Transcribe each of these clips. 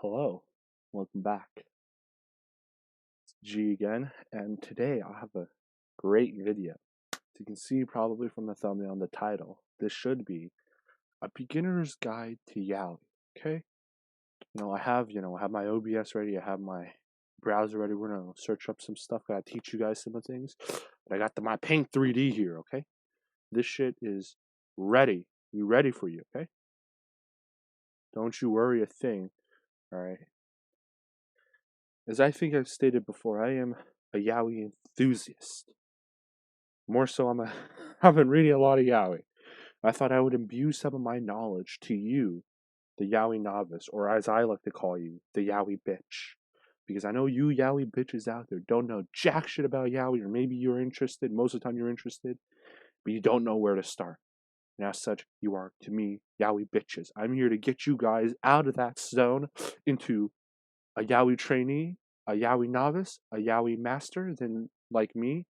Hello, welcome back. It's G again, and today I have a great video. As you can see probably from the thumbnail and the title, this should be a beginner's guide to Yaoi. Okay? I have my OBS ready, I have my browser ready. We're gonna search up some stuff, gotta teach you guys some of things. But I got my Paint 3D here, okay? This shit is ready. You ready for you, okay? Don't you worry a thing, alright? As I think I've stated before, I am a yaoi enthusiast. More so, I've been reading a lot of yaoi. I thought I would imbue some of my knowledge to you, the yaoi novice, or as I like to call you, the yaoi bitch. Because I know you yaoi bitches out there don't know jack shit about yaoi, or maybe you're interested, most of the time you're interested, but you don't know where to start. And as such, you are, to me, yaoi bitches. I'm here to get you guys out of that zone into a yaoi trainee, a yaoi novice, a yaoi master, then like me,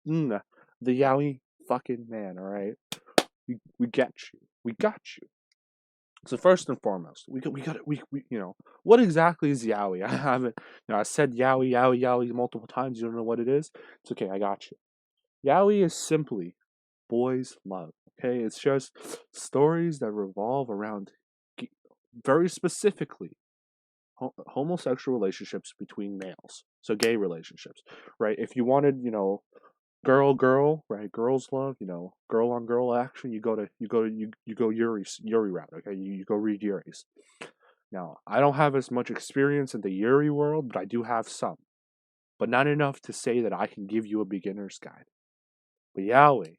the yaoi fucking man. All right, we get you, we got you. So first and foremost, we what exactly is yaoi? I haven't, I said yaoi multiple times. You don't know what it is? It's okay, I got you. Yaoi is simply boys' love. Okay, it's just stories that revolve around very specifically homosexual relationships between males, so gay relationships, right? If you wanted, girl, right, girls love, girl on girl action, you go Yuri route. Okay, you go read Yuri's. Now, I don't have as much experience in the Yuri world, but I do have some, but not enough to say that I can give you a beginner's guide. But yaoi,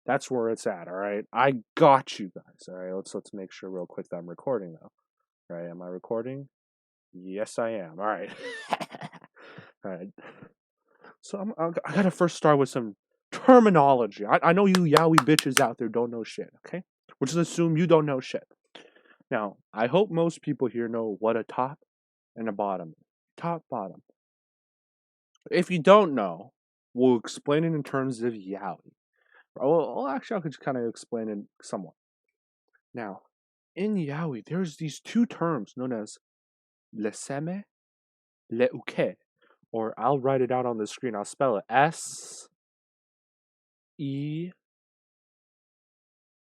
that's where it's at. All right, I got you guys. All right, let's make sure real quick that I'm recording though. All right, am I recording? Yes, I am. All right. All right. So I gotta first start with some terminology. I know you yaoi bitches out there don't know shit, okay? We'll just assume you don't know shit. Now, I hope most people here know what a top and a bottom is. Top, bottom. If you don't know, we'll explain it in terms of yaoi. Well, actually, I could just kind of explain it somewhat. Now, in yaoi, there's these two terms known as le seme, le uke, or I'll write it out on the screen. I'll spell it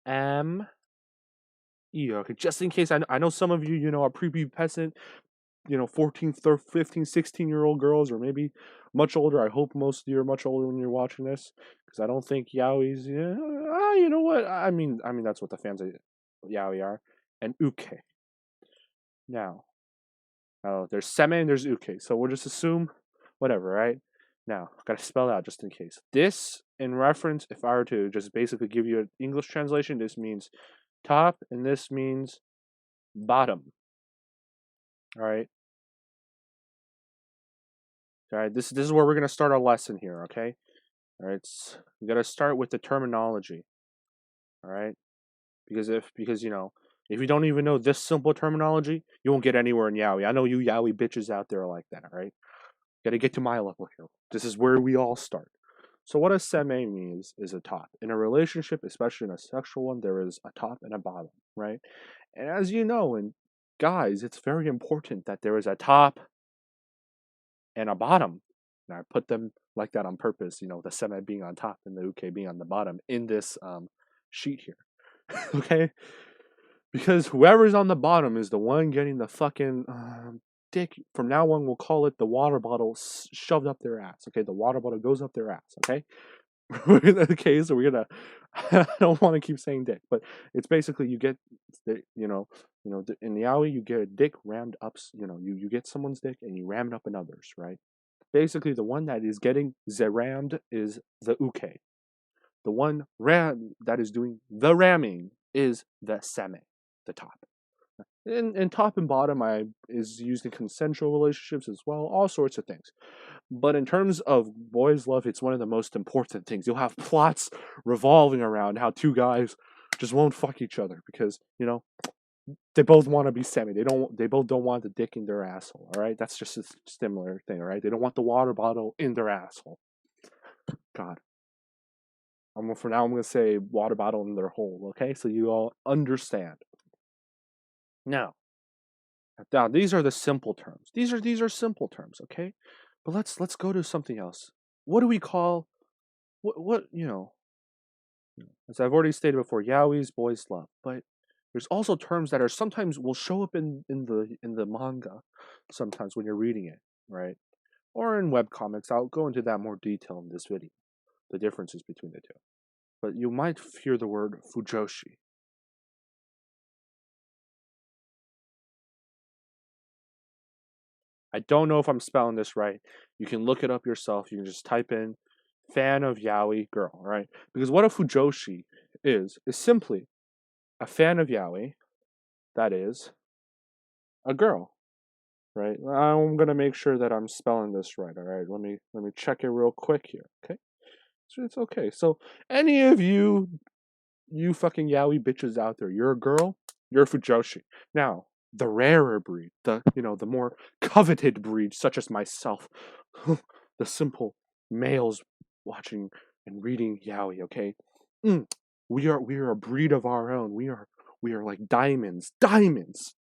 SEME. Okay, just in case, I know some of you, are prepubescent, 14, 13, 15, 16-year-old girls, or maybe much older. I hope most of you are much older when you're watching this, because I don't think yaois, you know what? I mean, that's what the fans of yaoi are. And uke. Now, there's seme and there's uke, so we'll just assume whatever, right? Now, I gotta spell it out just in case. This, in reference, if I were to just basically give you an English translation, this means top, and this means bottom. All right. All right. This is where we're gonna start our lesson here. Okay. All right. We gotta start with the terminology. All right. Because if you don't even know this simple terminology, you won't get anywhere in yaoi. I know you yaoi bitches out there are like that. All right. Gotta get to my level here. This is where we all start. So what a seme means is a top. In a relationship, especially in a sexual one, there is a top and a bottom, right? And as you know, in guys, it's very important that there is a top and a bottom. And I put them like that on purpose, the semi being on top and the uke being on the bottom in this sheet here. Okay? Because whoever's on the bottom is the one getting the fucking dick. From now on, we'll call it the water bottle shoved up their ass. Okay? The water bottle goes up their ass. Okay? Okay, so we're gonna. I don't want to keep saying dick, but it's basically you get, in the alley you get a dick rammed up. You get someone's dick and you ram it up another's, right? Basically, the one that is getting rammed is the uke. The one that is doing the ramming is the seme, the top. And top and bottom is used in consensual relationships as well, all sorts of things. But in terms of boys' love, it's one of the most important things. You'll have plots revolving around how two guys just won't fuck each other because, they both want to be semi. They both don't want the dick in their asshole, all right? That's just a similar thing, all right? They don't want the water bottle in their asshole. God. For now I'm gonna say water bottle in their hole, okay? So you all understand. Now, Now these are the simple terms. These are simple terms, okay? But let's go to something else. What do we call what as I've already stated before, yaoi's boys love, but there's also terms that are sometimes will show up in the manga sometimes when you're reading it, right? Or in webcomics. I'll go into that more detail in this video, the differences between the two. But you might hear the word fujoshi. I don't know if I'm spelling this right. You can look it up yourself. You can just type in fan of yaoi girl, right? Because what a fujoshi is simply a fan of yaoi that is a girl, right? I'm gonna make sure that I'm spelling this right. All right, let me check it real quick here. Okay, so it's okay. So any of you fucking yaoi bitches out there, you're a girl, you're a fujoshi. Now the rarer breed, the more coveted breed, such as myself, the simple males watching and reading yaoi. Okay, mm, we are a breed of our own. We are like diamonds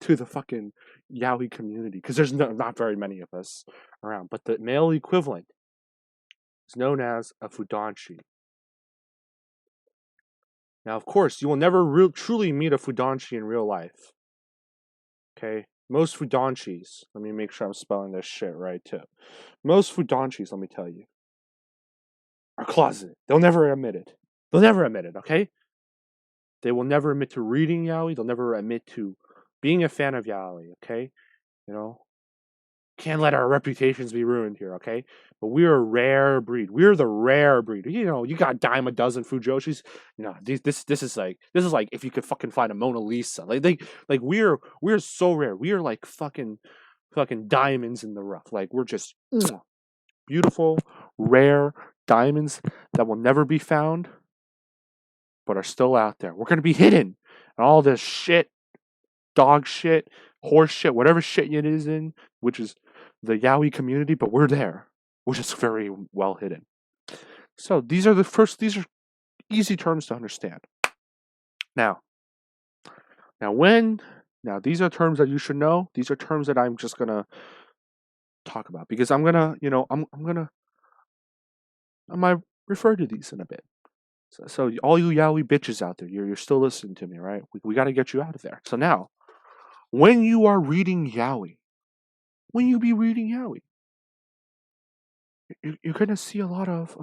to the fucking yaoi community because there's not very many of us around. But the male equivalent is known as a fudanshi. Now, of course, you will never truly meet a fudanshi in real life. Okay, most fudanshis. Let me make sure I'm spelling this shit right too. Most fudanshis, let me tell you, are closeted. They'll never admit it. They'll never admit it. Okay, they will never admit to reading yaoi. They'll never admit to being a fan of yaoi. Okay, you know, can't let our reputations be ruined here, okay? But we're a rare breed. We're the rare breed. You got dime a dozen Fujoshis. This is like if you could fucking find a Mona Lisa. Like we're so rare. We are like fucking diamonds in the rough. Like we're just beautiful, rare diamonds that will never be found, but are still out there. We're gonna be hidden. And all this shit, dog shit, horse shit, whatever shit it is in, which is the yaoi community, but we're there. We're just very well hidden. So these are easy terms to understand. Now, now these are terms that you should know. These are terms that I'm just gonna talk about because I'm gonna, I might refer to these in a bit. So all you yaoi bitches out there, you're still listening to me, right? We got to get you out of there. So now, when you are reading yaoi, when you be reading yaoi, you're gonna see a lot of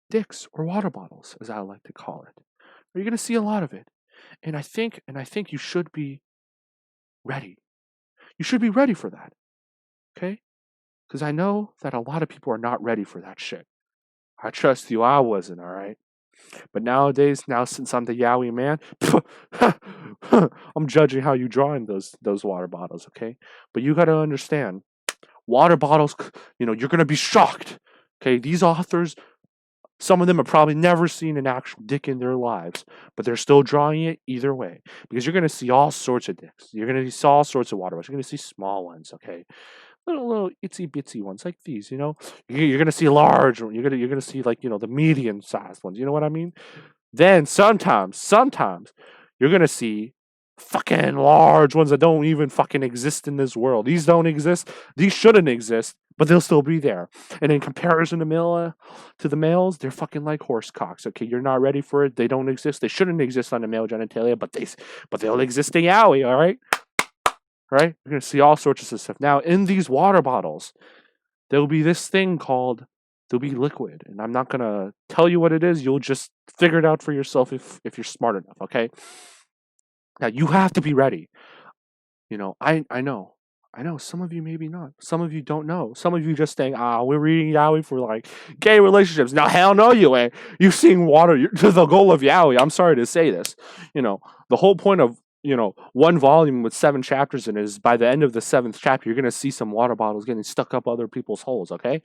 dicks or water bottles, as I like to call it. You're gonna see a lot of it, and I think you should be ready. You should be ready for that, okay? Because I know that a lot of people are not ready for that shit. I trust you, I wasn't, all right. But nowadays, since I'm the yaoi man, I'm judging how you drawing those water bottles, okay? But you gotta understand, water bottles, you're gonna be shocked. Okay, these authors, some of them have probably never seen an actual dick in their lives, but they're still drawing it either way because you're gonna see all sorts of dicks. You're gonna see all sorts of water bottles. You're gonna see small ones, okay, little itsy bitsy ones like these. You're gonna see large. You're gonna see like the medium sized ones. You know what I mean? Then sometimes you're gonna see fucking large ones that don't even fucking exist in this world. These don't exist. These shouldn't exist, but they'll still be there. And in comparison to the males, they're fucking like horse cocks. Okay, you're not ready for it. They don't exist. They shouldn't exist on the male genitalia, but they'll exist in yaoi. All right, right. You're gonna see all sorts of stuff. Now in these water bottles, there'll be this thing called there'll be liquid, and I'm not gonna tell you what it is. You'll just figure it out for yourself if you're smart enough. Okay. Now you have to be ready. I know some of you maybe not. Some of you don't know. Some of you just think, we're reading yaoi for like gay relationships. Now hell no, you ain't. You've seen water to the goal of yaoi. I'm sorry to say this. The whole point of one volume with 7 chapters in it is by the end of the 7th chapter, you're gonna see some water bottles getting stuck up other people's holes. Okay.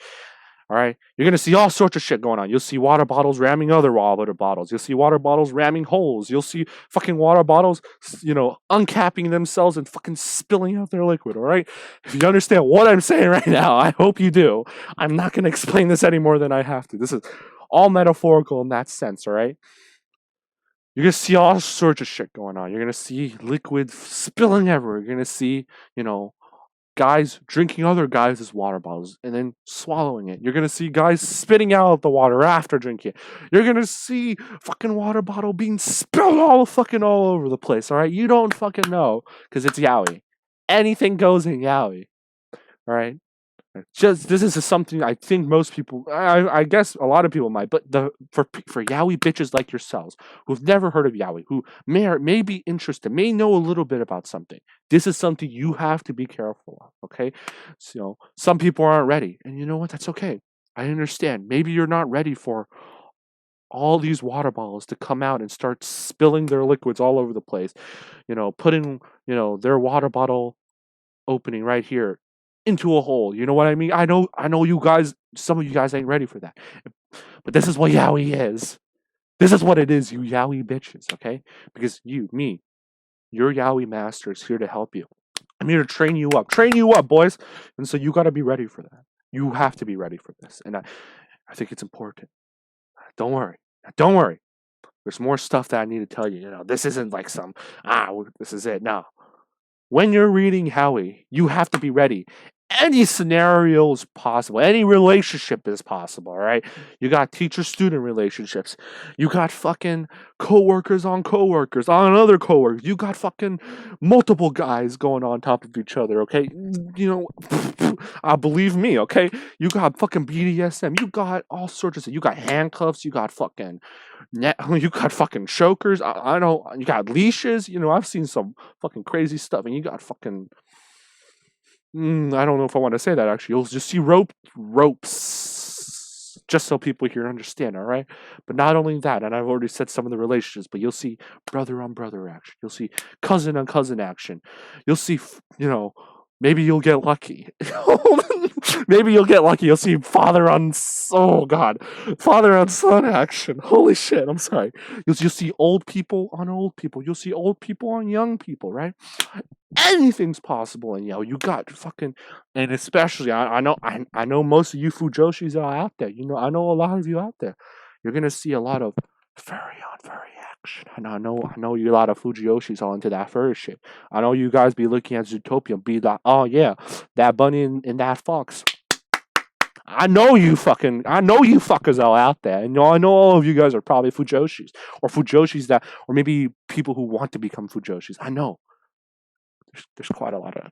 All right, you're gonna see all sorts of shit going on. You'll see water bottles ramming other water bottles. You'll see water bottles ramming holes. You'll see fucking water bottles, uncapping themselves and fucking spilling out their liquid. All right, if you understand what I'm saying right now, I hope you do. I'm not gonna explain this any more than I have to. This is all metaphorical in that sense. All right. You're gonna see all sorts of shit going on. You're gonna see liquid spilling everywhere. You're gonna see, guys drinking other guys' water bottles and then swallowing it. You're gonna see guys spitting out the water after drinking it. You're gonna see fucking water bottle being spilled all over the place. All right, you don't fucking know because it's yaoi. Anything goes in yaoi. All right. Just this is something I think most people, I guess a lot of people might, but for yaoi bitches like yourselves who've never heard of yaoi, who may be interested, may know a little bit about something, this is something you have to be careful of. Okay, so some people aren't ready, and you know what? That's okay. I understand. Maybe you're not ready for all these water bottles to come out and start spilling their liquids all over the place. Putting their water bottle opening right here into a hole. You know what I mean? I know you guys, some of you guys ain't ready for that. But this is what yaoi is. This is what it is, you yaoi bitches, okay? Because your yaoi master is here to help you. I'm here to train you up. Train you up, boys. And so you got to be ready for that. You have to be ready for this. And I think it's important. Don't worry. Don't worry. There's more stuff that I need to tell you. This isn't like this is it. No. When you're reading Howie, you have to be ready. Any scenario is possible. Any relationship is possible, all right? You got teacher-student relationships. You got fucking coworkers on other coworkers. You got fucking multiple guys going on top of each other, okay? Believe me, okay? You got fucking BDSM. You got all sorts of stuff. You got handcuffs. You got fucking you got fucking chokers. I know you got leashes. I've seen some fucking crazy stuff, and you got fucking. I don't know if I want to say that. Actually, you'll just see ropes, just so people here understand. All right, but not only that, and I've already said some of the relationships, but you'll see brother on brother action. You'll see cousin on cousin action. You'll see, maybe you'll get lucky. Maybe you'll get lucky. You'll see father on father on son action. Holy shit! I'm sorry. You'll see old people on old people. You'll see old people on young people. Right? Anything's possible, and you got fucking, and especially I know most of you fujoshis are out there. I know a lot of you out there. You're gonna see a lot of furry on furry action. And I know you a lot of Fujiyoshis are into that furry shit. I know you guys be looking at Zootopia and be like, oh yeah, that bunny and that fox. I know you fuckers are out there. And I know all of you guys are probably Fujoshis. Or Fujoshis or maybe people who want to become Fujoshis. I know. There's quite a lot of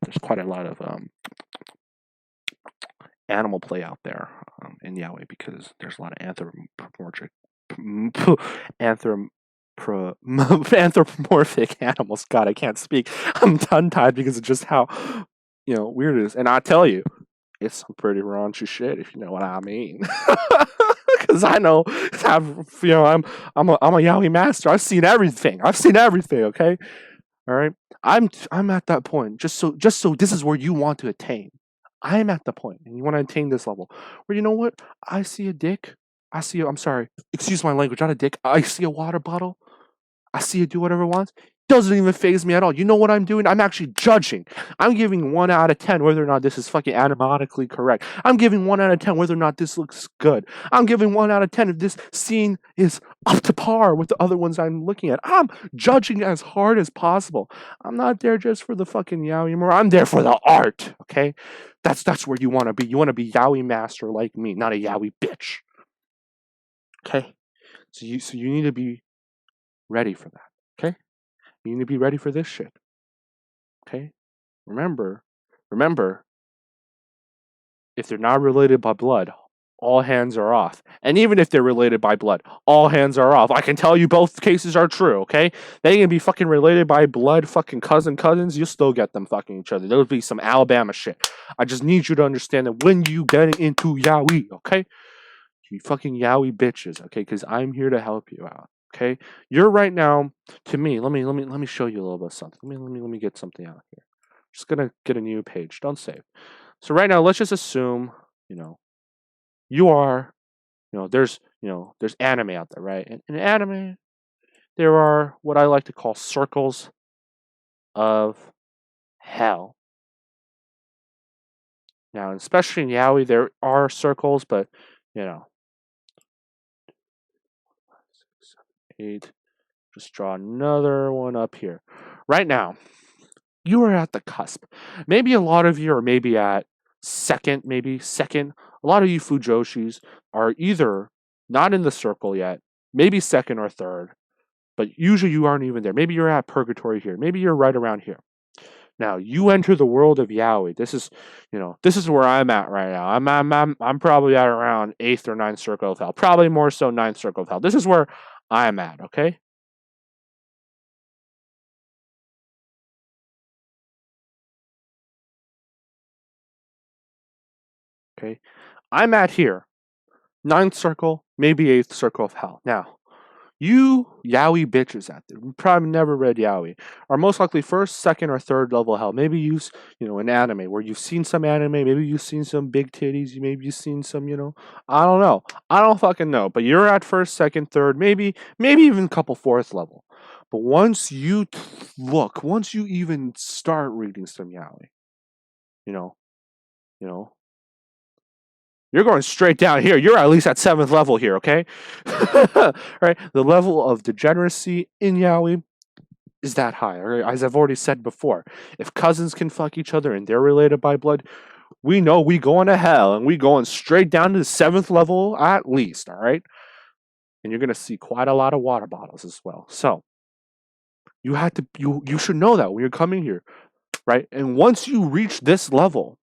animal play out there in yaoi because there's a lot of anthropomorphic animals. God, I can't speak. I'm tongue-tied because of just how weird it is. And I tell you, it's some pretty raunchy shit, if you know what I mean. Because I know, I'm a yaoi master. I've seen everything. Okay, all right. I'm at that point. Just so this is where you want to attain. I'm at the point, and you want to attain this level where you know what? I see a dick. I'm sorry. Excuse my language. Not a dick. I see a water bottle. I see it do whatever it wants. Doesn't even phase me at all. You know what I'm doing? I'm actually judging. I'm giving 1 out of 10 whether or not this is fucking animatically correct. I'm giving 1 out of 10 whether or not this looks good. I'm giving 1 out of 10 if this scene is up to par with the other ones I'm looking at. I'm judging as hard as possible. I'm not there just for the fucking yaoi humor. I'm there for the art. Okay, that's where you want to be. You want to be yaoi master like me, not a yaoi bitch. Okay, so you need to be ready for that. Okay. You need to be ready for this shit. Okay? Remember, if they're not related by blood, all hands are off. And even if they're related by blood, all hands are off. I can tell you both cases are true, okay? They can be fucking related by blood, fucking cousins, you'll still get them fucking each other. There'll be some Alabama shit. I just need you to understand that when you getting into yaoi, okay? You fucking yaoi bitches, okay? Because I'm here to help you out. Okay, you're right now. To me, let me show you a little bit of something. Let me get something out here. Just gonna get a new page. Don't save. So right now, let's just assume you are there's anime out there, right? And in anime, there are what I like to call circles of hell. Now, especially in yaoi, there are circles, but you know, 8. Just draw another one up here. Right now, you are at the cusp. Maybe a lot of you are maybe at second. A lot of you Fujoshis are either not in the circle yet, maybe second or third, but usually you aren't even there. Maybe you're at purgatory here. Maybe you're right around here. Now you enter the world of yaoi. This is where I'm at right now. I'm probably at around eighth or ninth circle of hell. Probably more so ninth circle of hell. This is where I'm at. Okay. Okay. I'm at here. Ninth circle, maybe eighth circle of hell. Now, you yaoi bitches out there, who probably never read yaoi, are most likely first, second, or third level hell. Maybe an anime where you've seen some anime, maybe you've seen some big titties, maybe you've seen some, I don't know. I don't fucking know. But you're at first, second, third, maybe even a couple fourth level. But once you even start reading some yaoi, you know, you know, you're going straight down here. You're at least at seventh level here, okay? Right? The level of degeneracy in yaoi is that high. Right? As I've already said before, if cousins can fuck each other and they're related by blood, we know we going to hell and we going straight down to the seventh level at least, all right? And you're gonna see quite a lot of water bottles as well. So you should know that when you're coming here, right? And once you reach this level,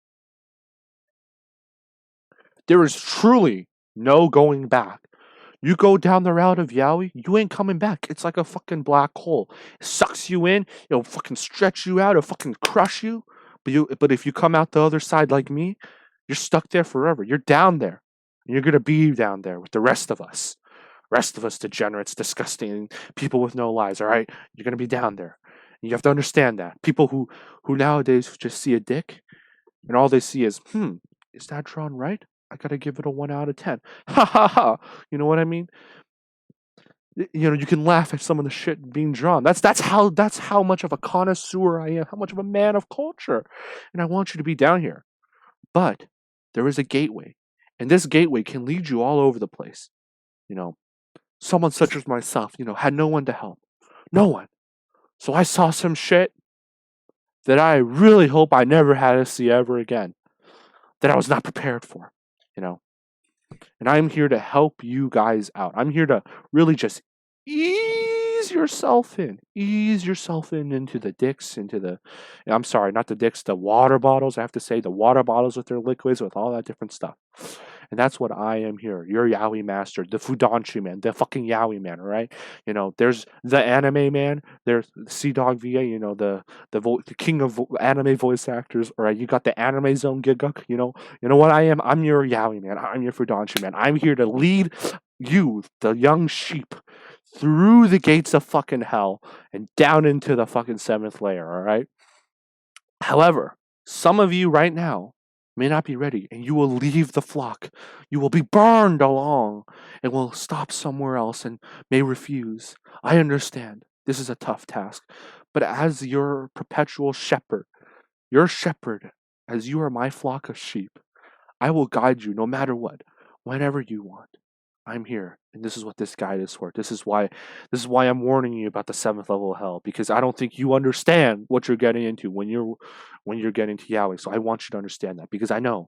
there is truly no going back. You go down the route of yaoi, you ain't coming back. It's like a fucking black hole. It sucks you in, it'll fucking stretch you out, it'll fucking crush you. But if you come out the other side like me, you're stuck there forever. You're down there. And you're gonna be down there with the rest of us. Rest of us degenerates, disgusting people with no lives, all right? You're gonna be down there. And you have to understand that. People who nowadays just see a dick and all they see is that drawn right? I gotta give it a 1 out of 10. Ha ha ha. You know what I mean? You can laugh at some of the shit being drawn. That's how much of a connoisseur I am, how much of a man of culture. And I want you to be down here. But there is a gateway. And this gateway can lead you all over the place. You know, someone such as myself, had no one to help. No one. So I saw some shit that I really hope I never had to see ever again. That I was not prepared for. You know. And I'm here to help you guys out. I'm here to really just ease yourself in into the dicks, I'm sorry, not the dicks, the water bottles. I have to say the water bottles with their liquids, with all that different stuff. And that's what I am here. Your yaoi master, the Fudanshi man, the fucking yaoi man, all right? There's the anime man, there's Sea Dog VA, the king of anime voice actors, all right? You got the anime zone giguk, you know what I am? I'm your yaoi man. I'm your Fudanshi man. I'm here to lead you, the young sheep, through the gates of fucking hell and down into the fucking seventh layer, all right? However, some of you right now may not be ready and you will leave the flock. You will be burned along and will stop somewhere else and may refuse. I understand. This is a tough task. But as your perpetual shepherd, your shepherd, as you are my flock of sheep, I will guide you no matter what, whenever you want. I'm here, and this is what this guide is for. This is why I'm warning you about the seventh level of hell, because I don't think you understand what you're getting into when you're getting to yaoi. So I want you to understand that, because I know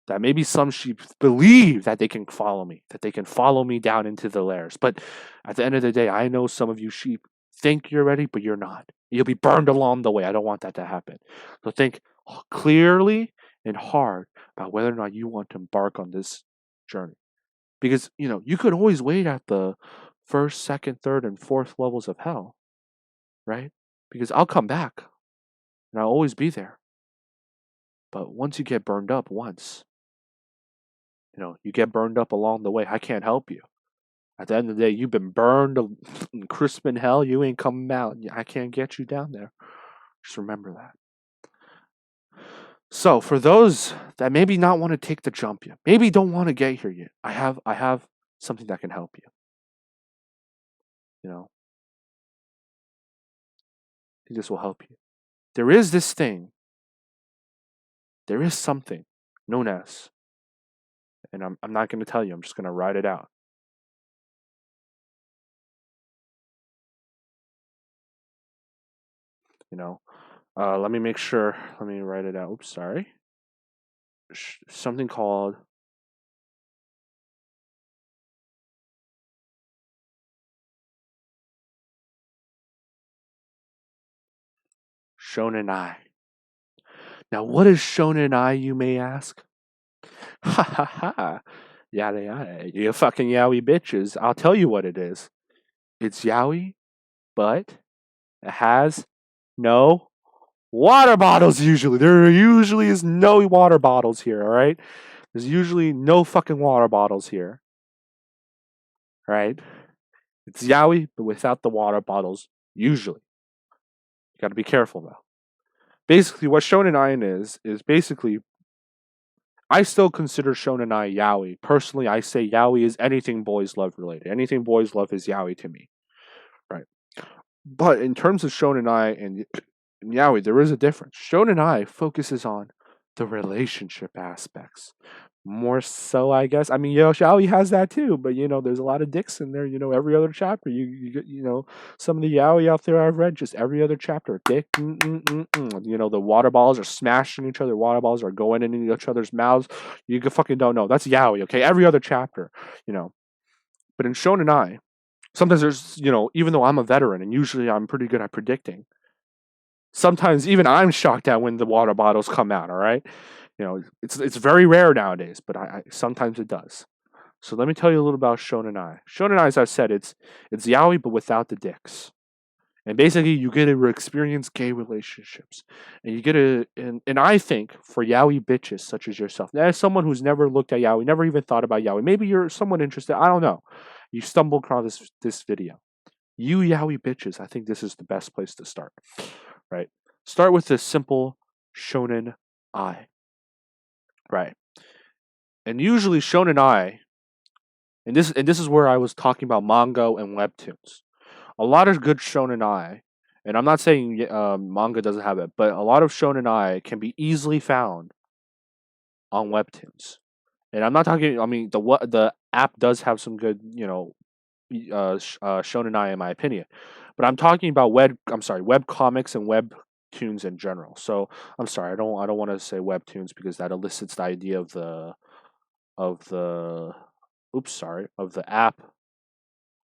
that maybe some sheep believe that they can follow me, that they can follow me down into the lairs. But at the end of the day, I know some of you sheep think you're ready, but you're not. You'll be burned along the way. I don't want that to happen. So think clearly and hard about whether or not you want to embark on this journey. Because, you could always wait at the first, second, third, and fourth levels of hell, right? Because I'll come back and I'll always be there. But once you get burned up once, you get burned up along the way. I can't help you. At the end of the day, you've been burned in crisp in hell. You ain't coming out. I can't get you down there. Just remember that. So for those that maybe not want to take the jump yet, maybe don't want to get here yet, I have something that can help you. You know, I think this will help you. There is this thing. There is something known as, and I'm not going to tell you. I'm just going to write it out. You know, let me make sure. Let me write it out. Oops, sorry. Something called Shounen Eye. Now, what is Shounen Eye, you may ask? Ha ha ha. Yada yada. You fucking yaoi bitches. I'll tell you what it is. It's yaoi, but it has no water bottles usually. There usually is no water bottles here, alright? There's usually no fucking water bottles here. Right? It's yaoi, but without the water bottles, usually. You gotta be careful though. Basically, what Shonen Eye is basically I still consider Shonen Eye yaoi. Personally, I say yaoi is anything boys love related. Anything boys love is yaoi to me. Right. But in terms of Shonen Eye and yaoi, there is a difference. Shonen Eye focuses on the relationship aspects. More so, I guess. I mean, yaoi has that too, but there's a lot of dicks in there. Every other chapter, some of the yaoi out there I've read, just every other chapter, dick. The water balls are smashing each other. Water balls are going into each other's mouths. You fucking don't know. That's yaoi, okay? Every other chapter, you know. But in Shonen Eye, sometimes there's, even though I'm a veteran and usually I'm pretty good at predicting, sometimes even I'm shocked at when the water bottles come out. All right, it's very rare nowadays, but I sometimes it does. So let me tell you a little about Shonen Eye. Shonen Eye, as I said, it's yaoi but without the dicks. And basically, you get to experience gay relationships, and you get to, and I think for yaoi bitches such as yourself, as someone who's never looked at yaoi, never even thought about yaoi, maybe you're someone interested. I don't know. You stumble across this video. You yaoi bitches, I think this is the best place to start. Right? Start with this simple Shonen Eye. Right? And usually Shonen Eye, and this is where I was talking about manga and webtoons. A lot of good Shonen Eye, and I'm not saying manga doesn't have it, but a lot of Shonen Eye can be easily found on webtoons. And I'm not talking. I mean, the app does have some good, Shonen Eye in my opinion, but I'm talking about web. I'm sorry, web comics and webtoons in general. So I'm sorry, I don't want to say webtoons because that elicits the idea of the oops, sorry, of the app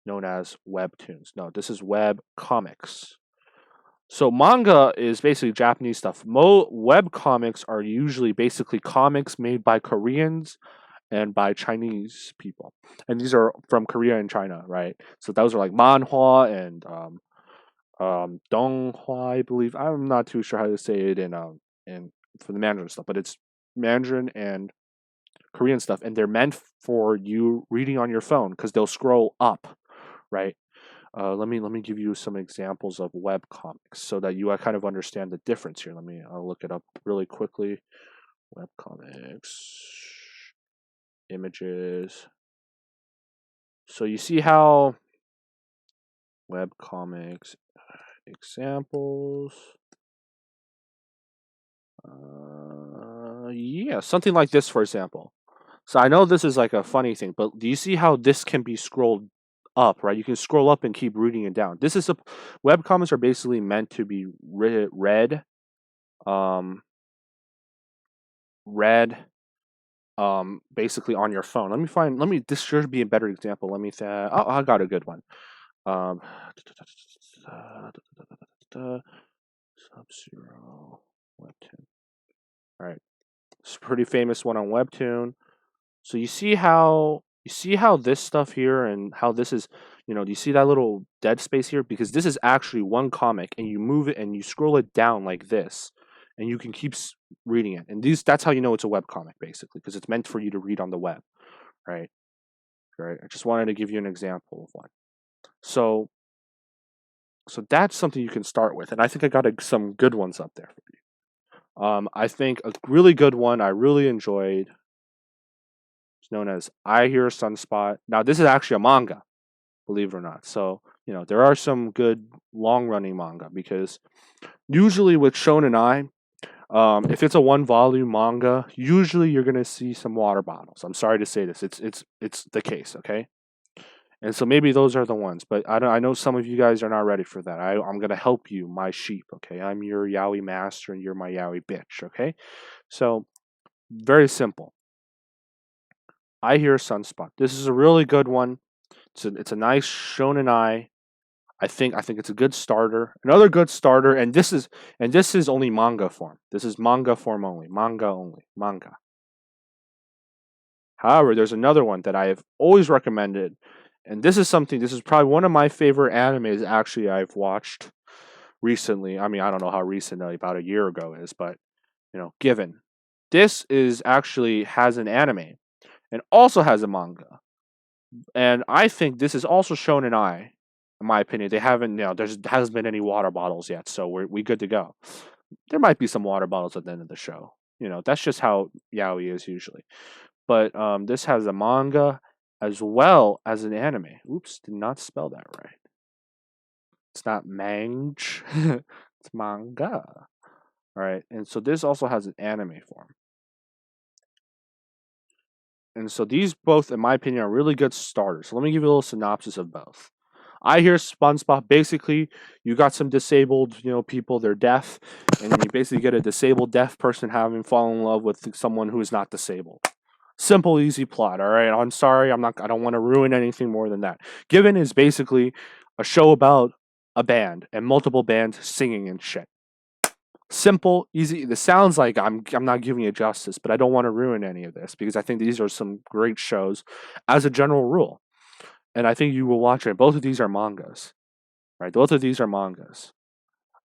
known as webtoons. No, this is web comics. So manga is basically Japanese stuff. Web comics are usually basically comics made by Koreans and by Chinese people, and these are from Korea and China, right? So those are like manhwa and donghua, I believe. I'm not too sure how to say it in for the Mandarin stuff, but it's Mandarin and Korean stuff, and they're meant for you reading on your phone because they'll scroll up, right? Let me give you some examples of web comics so that you kind of understand the difference here. I'll look it up really quickly. Web comics, images. So you see how web comics examples. Yeah, something like this, for example. So I know this is like a funny thing, but do you see how this can be scrolled up, right? You can scroll up and keep reading it down. Web comics are basically meant to be read, um, read, basically on your phone. This should be a better example. Let me oh, I got a good one. Sub-Zero Webtoon. All right. It's a pretty famous one on Webtoon. So you see how this stuff here and how this is, do you see that little dead space here? Because this is actually one comic and you move it and you scroll it down like this and you can keep reading it. And that's how you know it's a web comic basically because it's meant for you to read on the web, right? Right. I just wanted to give you an example of one. So that's something you can start with. And I think I got some good ones up there for you. I think a really good one I really enjoyed is known as I Hear Sunspot. Now, this is actually a manga, believe it or not. So, there are some good long running manga because usually with Shonen Eye, if it's a one volume manga, usually you're gonna see some water bottles. I'm sorry to say this, it's the case, okay? And so maybe those are the ones, but I know some of you guys are not ready for that. I'm gonna help you, my sheep. Okay, I'm your yaoi master, and you're my yaoi bitch. Okay, so very simple. I hear Sunspot. This is a really good one. It's a nice Shonen Eye. I think it's a good starter. Another good starter, and this is only manga form. This is manga form only. Manga only. Manga. However, there's another one that I have always recommended, and this is probably one of my favorite animes actually I've watched recently. I mean, I don't know how recent, about a year ago is, but given. This is actually has an anime and also has a manga. And I think this is also shown in eye, in my opinion. They haven't, there hasn't been any water bottles yet, so we good to go. There might be some water bottles at the end of the show. That's just how yaoi is usually. But this has a manga as well as an anime. Oops, did not spell that right. It's not mange, it's manga. All right, and so this also has an anime form. And so these both, in my opinion, are really good starters. So let me give you a little synopsis of both. I hear SpongeBob. Basically, you got some disabled, people. They're deaf, and then you basically get a disabled deaf person having fall in love with someone who is not disabled. Simple, easy plot. All right. I'm sorry. I don't want to ruin anything more than that. Given is basically a show about a band and multiple bands singing and shit. Simple, easy. This sounds like I'm not giving you justice, but I don't want to ruin any of this because I think these are some great shows as a general rule. And I think you will watch it. Both of these are mangas, right? Both of these are mangas.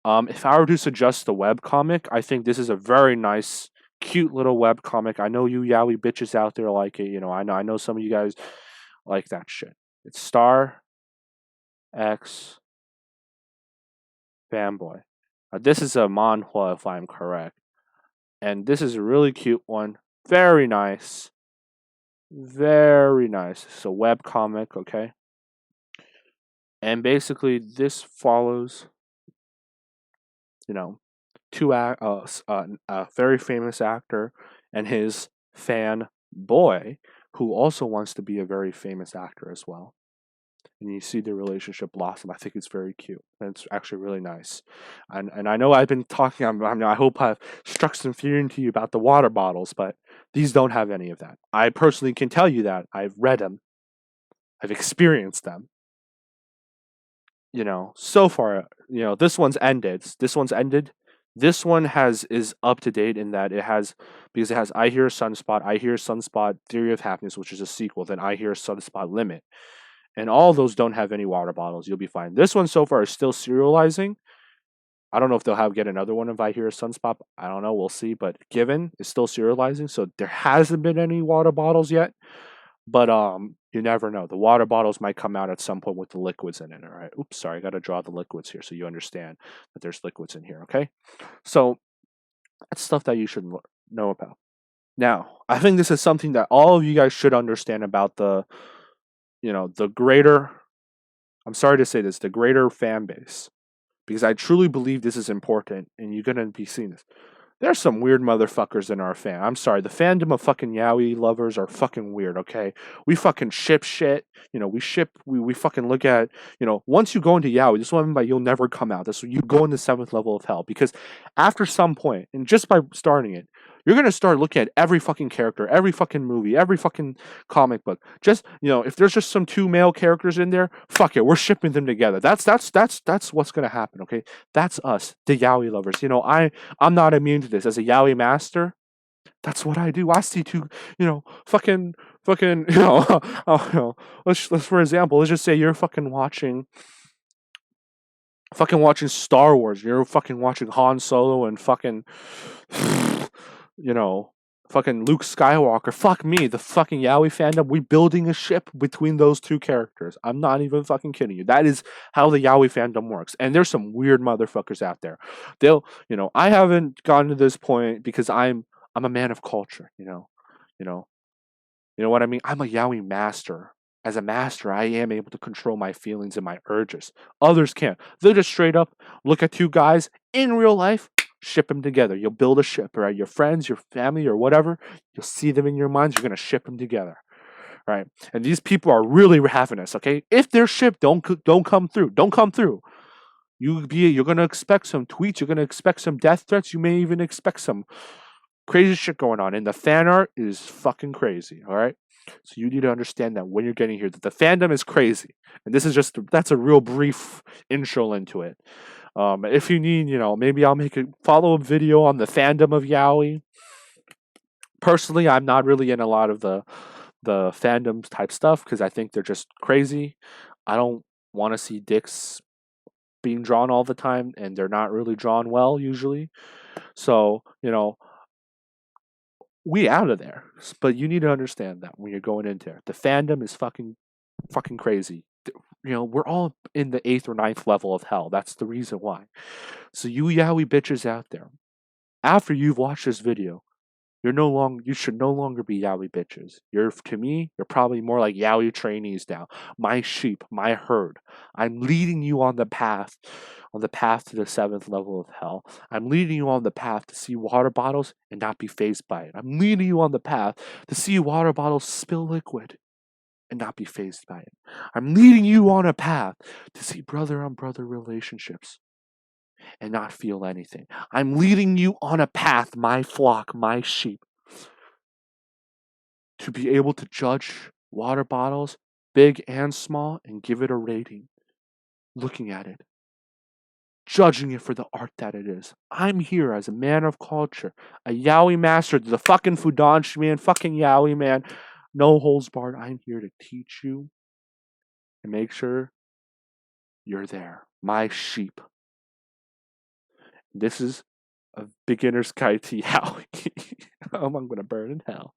If I were to suggest the web comic, I think this is a very nice, cute little web comic. I know you yaoi bitches out there like it. I know some of you guys like that shit. It's Star X Fanboy. This is a manhwa, if I'm correct, and this is a really cute one. Very nice, very nice. It's a web comic, okay? And basically, this follows, you know, a very famous actor and his fan boy, who also wants to be a very famous actor as well. And you see the relationship blossom. I think it's very cute. And it's actually really nice. And I know I've been talking. I hope I've struck some fear into you about the water bottles, but these don't have any of that. I personally can tell you that I've read them. I've experienced them. So far, this one's ended. This one is up to date in that because it has I Hear Sunspot, Theory of Happiness, which is a sequel, then I Hear Sunspot Limit. And all those don't have any water bottles. You'll be fine. This one so far is still serializing. I don't know if they'll get another one if I Hear Sunspot. I don't know. We'll see. But Given is still serializing, so there hasn't been any water bottles yet. But you never know. The water bottles might come out at some point with the liquids in it. All right. Oops, sorry. I got to draw the liquids here so you understand that there's liquids in here. Okay. So that's stuff that you should know about. Now, I think this is something that all of you guys should understand about the greater. I'm sorry to say this, the greater fan base, because I truly believe this is important, and you're gonna be seeing this. There's some weird motherfuckers in our fan. I'm sorry. The fandom of fucking yaoi lovers are fucking weird, okay? We fucking ship shit. We fucking look at, once you go into yaoi, this is what I mean by you'll never come out. This you go into 7th level of hell. Because after some point, and just by starting it, you're gonna start looking at every fucking character, every fucking movie, every fucking comic book. Just if there's just some 2 male characters in there, fuck it, we're shipping them together. That's what's gonna happen, okay? That's us, the yaoi lovers. I'm not immune to this as a yaoi master. That's what I do. I see 2, fucking, let's for example, let's just say you're fucking watching Star Wars. You're fucking watching Han Solo and fucking, fucking Luke Skywalker. Fuck me, the fucking yaoi fandom. We building a ship between those 2 characters. I'm not even fucking kidding you. That is how the yaoi fandom works. And there's some weird motherfuckers out there. I haven't gotten to this point because I'm a man of culture. You know what I mean. I'm a yaoi master. As a master, I am able to control my feelings and my urges. Others can't. They'll just straight up look at 2 guys in real life, ship them together. You'll build a ship, right? Your friends, your family, or whatever. You'll see them in your minds. You're gonna ship them together, right? And these people are really ravenous, okay? If their ship don't come through, don't come through. You're gonna expect some tweets, you're gonna expect some death threats, you may even expect some crazy shit going on. And the fan art is fucking crazy, all right? So you need to understand that when you're getting here, that the fandom is crazy. And this is just that's a real brief intro into it. If you need, maybe I'll make a follow-up video on the fandom of Yaoi. Personally, I'm not really in a lot of the fandom type stuff because I think they're just crazy. I don't want to see dicks being drawn all the time, and they're not really drawn well usually. So, we out of there. But you need to understand that when you're going into there, the fandom is fucking crazy. We're all in the 8th or ninth level of hell. That's the reason why. So you yaoi bitches out there, after you've watched this video, you should no longer be yaoi bitches. To me, you're probably more like yaoi trainees now. My sheep, my herd. I'm leading you on the path to the 7th level of hell. I'm leading you on the path to see water bottles and not be fazed by it. I'm leading you on the path to see water bottles spill liquid and not be fazed by it. I'm leading you on a path to see brother on brother relationships and not feel anything. I'm leading you on a path, my flock, my sheep, to be able to judge water bottles, big and small, and give it a rating, looking at it, judging it for the art that it is. I'm here as a man of culture, a yaoi master, the fucking Fudanshi man, fucking yaoi man, no holds barred. I'm here to teach you and make sure you're there, my sheep. This is a beginner's guide to yaoi. I'm gonna burn in hell.